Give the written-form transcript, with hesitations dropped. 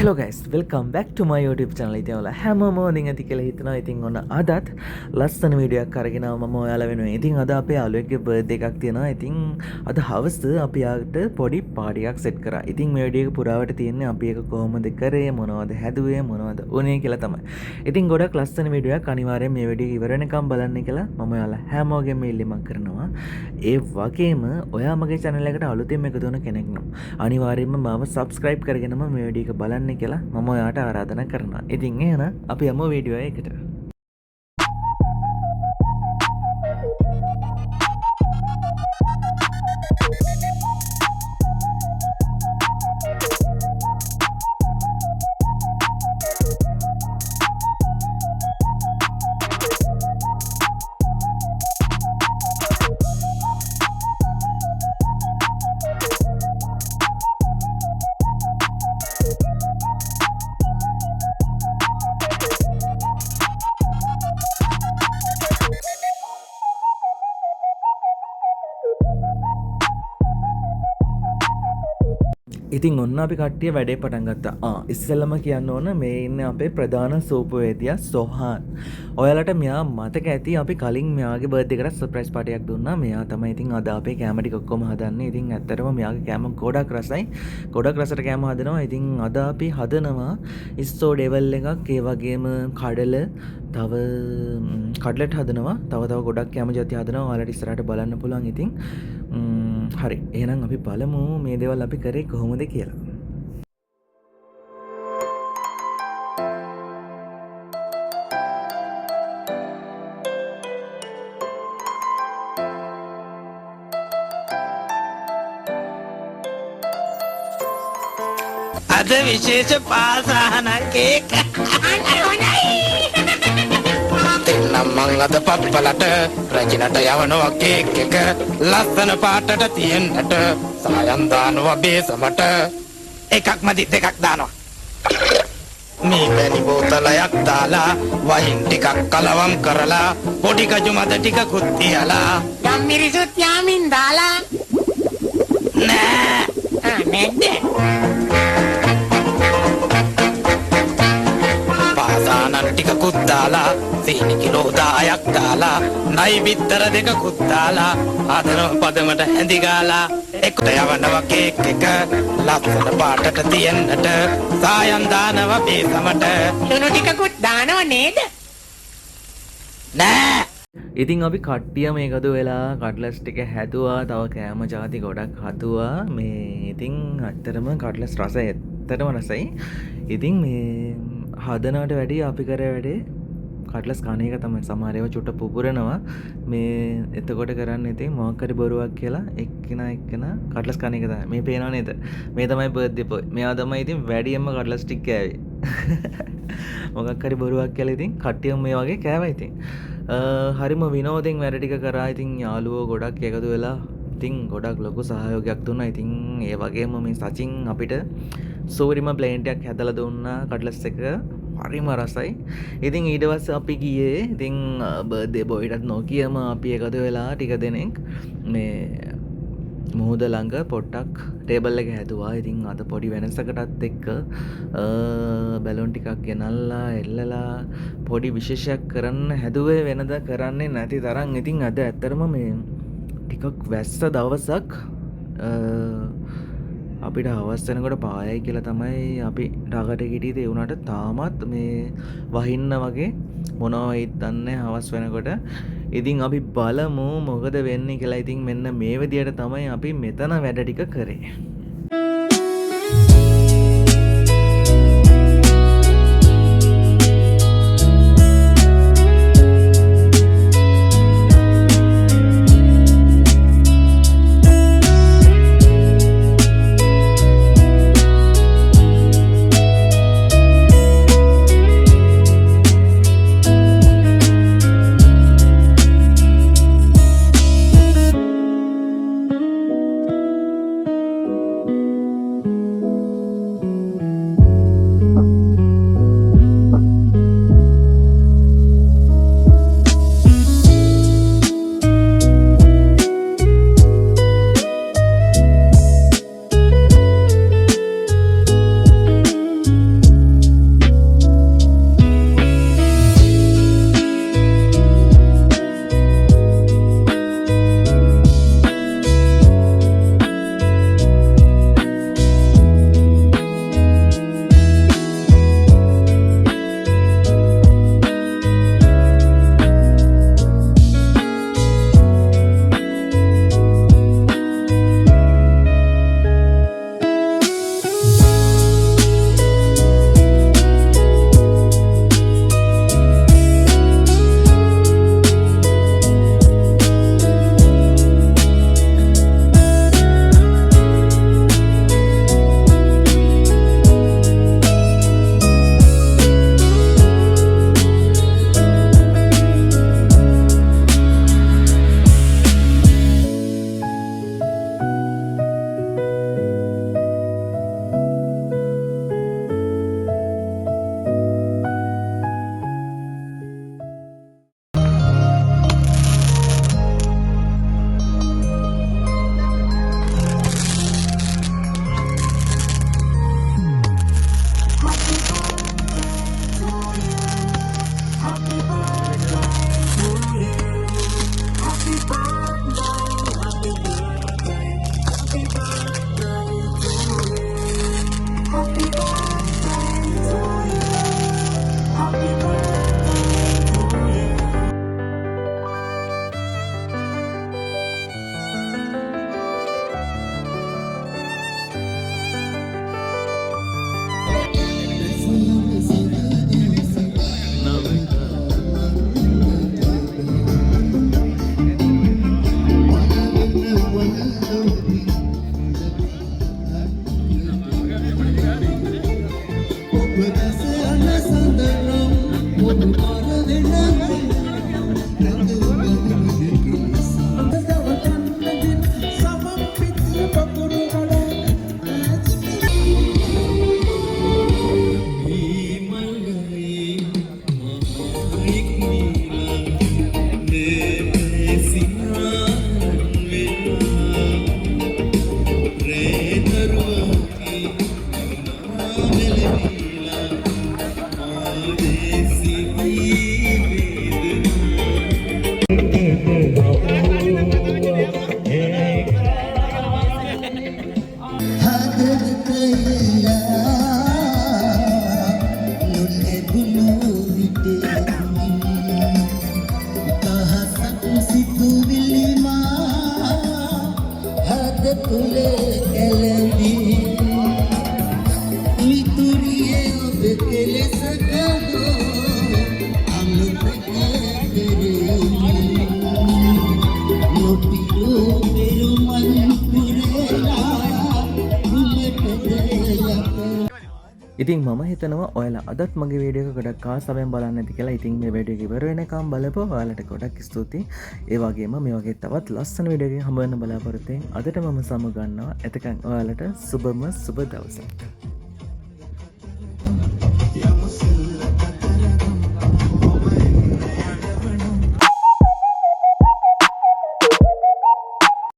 Hello guys welcome back ටු මයි YouTube channel. ඉතින් ඔයාලා හැමෝම හොඳින් ඇති කියලා හිතනවා. ඉතින් ඔන්න අදත් ලස්සන වීඩියෝ එකක් අරගෙන මම ඔයාලා වෙනුවෙන්. ඉතින් අද අපේ යාළුවෙක්ගේ බර්ත්ඩේ එකක් තියෙනවා. ඉතින් අද හවස අපි යාට පොඩි පාටි එකක් සෙට් කරා. ඉතින් මේ වීඩියෝ එක පුරාවට තියෙන්නේ අපි එක කොහොමද කරේ, මොනවද හැදුවේ, මොනවද උනේ කියලා තමයි. ඉතින් ගොඩක් ලස්සන වීඩියෝ එකක්. අනිවාර්යෙන් මේ වීඩියෝ ඉවර වෙනකම් බලන්න කියලා මම ඔයාලා හැමෝගෙම ඉල්ලීමක් කරනවා. ඒ වගේම ඔයා මගේ channel එකට අලුතෙන් එකතු වෙන කෙනෙක් නම් අනිවාර්යෙන්ම මාව subscribe කරගෙනම මේ වීඩියෝ එක බලන්න කියලා මම ඔයාට ආරාධනා කරනවා. ඉතින් එහෙනම් අපි යමු වීඩියෝ එකට. ඉතින් ඔන්න අපි කට්ටිය වැඩේ පටන් ගත්තා. ඉස්සෙල්ලම කියන්න ඕන මේ ඉන්නේ අපේ ප්‍රධාන සූපවේදියා සොහාන්. ඔයාලට මෙයා මතක ඇති අපි කලින් මෙයාගේ බර්ත්ඩේ එකට සර්ප්‍රයිස් පාටියක් දුන්නා. මෙයා තමයි ඉතින් අද අපේ කැම ටික ඔක්කොම හදන්නේ. ඉතින් ඇත්තටම මෙයාගේ කැම ගොඩක් රසයි. ගොඩක් රසට කැම හදනවා. ඉතින් අද අපි හදනවා ඉස්සෝ ඩෙවල් එකක්, ඒ වගේම කඩල, තව කඩලට් හදනවා. තව ගොඩක් කැම ජාති හදනවා. ඔයාලට ඉස්සරහට බලන්න පුළුවන්. ඉතින් හරි, එහෙනම් අපි බලමු මේ දේවල් අපි කරේ කොහොමද කියලා. අද විශේෂ පාසහනක් කේක් දෙන්නම් මං අද පප්පලට රජිනට යවනවා කේක් එක ලස්සන පාටට තියෙන්නට සායම් දානවා බේසමට එකක් මදි දෙකක් දානවා මේ වැනි බෝතලයක් දාලා වහින් ටිකක් කලවම් කරලා පොඩි කජු මද ටිකකුත් තියලා ගම්මිරිසුත් යාමින් දාලා නෑ නැද්ද ටිකකුත් දාලා සීනි කිලෝ 10ක් දාලා නයි බිත්තර දෙකකුත් දාලා ආදරව පදමට හැඳි ගාලා එක්ක යවනවා කේක් එක ලස්සන පාටට තියෙන්නට සායම් දානවා බේසමට ලුණු ටිකකුත් දානව නේද නෑ. ඉතින් අපි කට්ටියම එකතු වෙලා කට්ලස් ටික හැදුවා. තව කෑම ජාති ගොඩක් හදුවා. මේ ඉතින් ඇත්තටම කට්ලස් රසය ඇත්තටම රසයි. ඉතින් මේ හදනවට වැඩිය අපි කර වැඩේ කට්ලස් කන එක තමයි. සමහර ඒවා චුට්ට පුපුරනවා. මේ එතකොට කරන්න ඉතින් මොකක් හරි බොරුවක් කියලා එක්කෙනා කට්ලස් කන එක තමයි. මේ පේනව නේද? මේ තමයි බර්ත්ඩේ බොයි. මෙයා තමයි ඉතින් වැඩියෙන්ම කට්ලස් ටික කෑවේ. මොකක් හරි බොරුවක් කියලා ඉතින් කට්ටියම මේ වගේ කෑවා ඉතින්. හරිම විනෝදෙන් වැඩ ටික කරා. ඉතින් යාළුවෝ ගොඩක් එකතු වෙලා ඉතින් ගොඩක් ලොකු සහයෝගයක් දුන්නා. ඉතින් ඒ වගේම මේ සචින් අපිට සූරිම ප්ලේන්ට් එකක් හැදලා දුන්නා කට්ලස් එක. හරිම රසයි. ඉතින් ඊට පස්සේ අපි ගියේ ඉතින් බර්ත්ඩේ බොයිටත් නොකියම අපි එකතු වෙලා ටික දෙනෙක් මේ මුහුද ළඟ පොට්ටක් ටේබල් එක හැදුවා. ඉතින් අද පොඩි වෙනසකටත් එක්ක බැලුන් ටිකක් ගෙනල්ලා එල්ලලා පොඩි විශේෂයක් කරන්න හැදුවේ. වෙනද කරන්නේ නැති තරම්. ඉතින් අද ඇත්තරම මේ ටිකක් වැස්ස දවසක් අපිට හවස් වෙනකොට පායයි කියලා තමයි අපි ඩගට හිටියේ. ඒ වුණාට තාමත් මේ වහින්න වගේ මොනවා වෙයිද දන්නේ හවස් වෙනකොට. ඉතින් අපි බලමු මොකද වෙන්නේ කියලා. ඉතින් මෙන්න මේ විදියට තමයි අපි මෙතන වැඩ ටික කරේ. ඉතින් මම හිතනවා ඔයාලා අදත් මගේ වීඩියෝ එක ගොඩක් ආසාවෙන් බලන්න ඇති කියලා. ඉතින් මේ වීඩියෝ එක ඉවර වෙනකම් බලපුවා. ඔයාලට ගොඩක් ස්තුතියි. ඒ වගේම මේ වගේ තවත් ලස්සන වීඩියෝ එකකින් හම්බ වෙන්න බලාපොරොත්තු වෙමින් අදට මම සමු ගන්නවා. එතකන් ඔයාලට සුබම සුබ දවසක්.